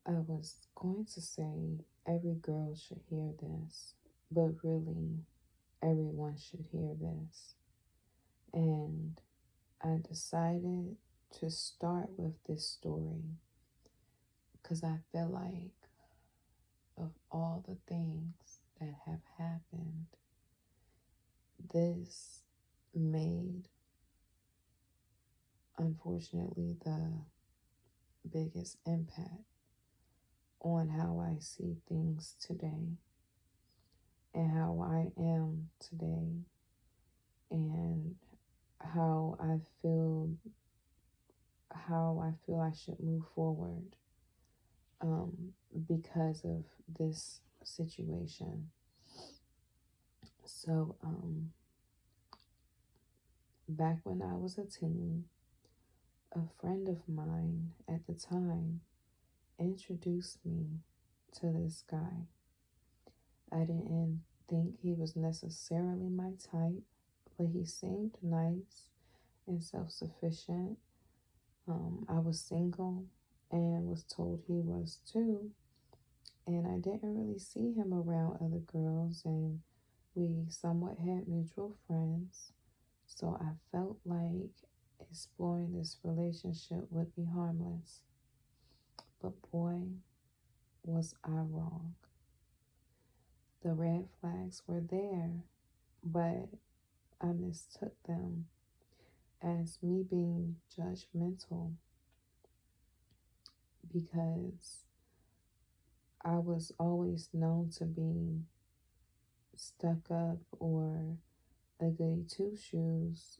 I was going to say every girl should hear this, but really everyone should hear this. And I decided to start with this story because I feel like of all the things that have happened, this made, unfortunately, the biggest impact on how I see things today and how I am today and how I feel I should move forward because of this situation. So back when I was a teen, a friend of mine at the time introduced me to this guy. I didn't think he was necessarily my type, but he seemed nice and self-sufficient. I was single and was told he was too, and I didn't really see him around other girls, and we somewhat had mutual friends, so I felt like exploring this relationship would be harmless. But boy, was I wrong. The red flags were there, but I mistook them as me being judgmental because I was always known to be stuck up or a goody two shoes,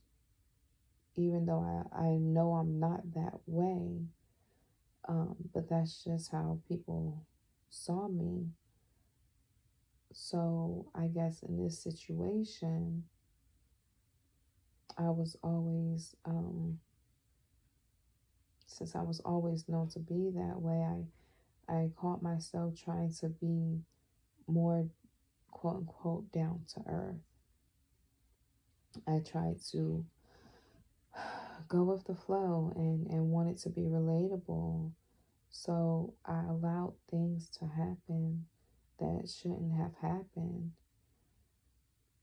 even though I know I'm not that way. But that's just how people saw me. So I guess in this situation, I was always, since I was always known to be that way, I caught myself trying to be more quote unquote down to earth. I tried to go with the flow and wanted to be relatable. So I allowed things to happen that shouldn't have happened.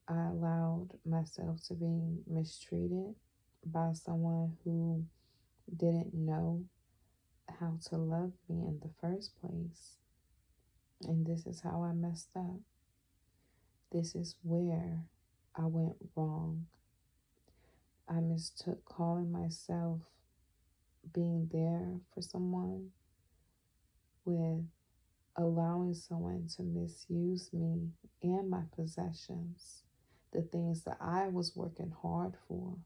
I allowed myself to be mistreated by someone who didn't know how to love me in the first place. And this is how I messed up. This is where I went wrong. I mistook calling myself being there for someone with allowing someone to misuse me and my possessions, the things that I was working hard for.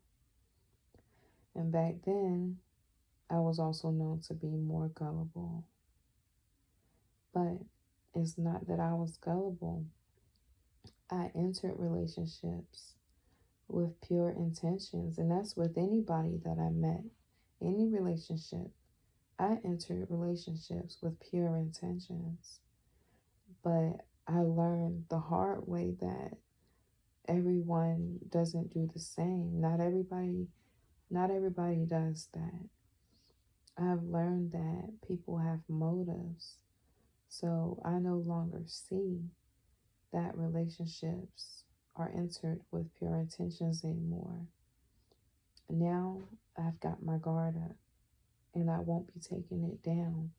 And back then, I was also known to be more gullible. But it's not that I was gullible. I entered relationships with pure intentions, and that's with anybody that I met, any relationship. I entered relationships with pure intentions, but I learned the hard way that everyone doesn't do the same. Not everybody does that. I've learned that people have motives. So I no longer see that relationships are entered with pure intentions anymore. Now I've got my guard up and I won't be taking it down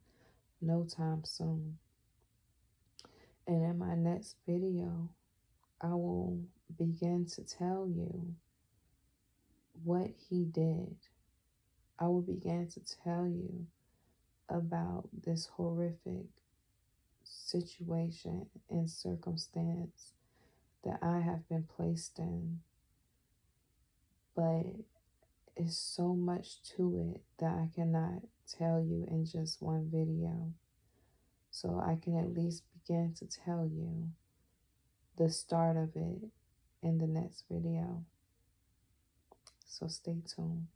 no time soon. And in my next video, I will begin to tell you what he did. I will begin to tell you about this horrific situation and circumstance that I have been placed in. But it's so much to it that I cannot tell you in just one video. So I can at least begin to tell you the start of it in the next video. So stay tuned.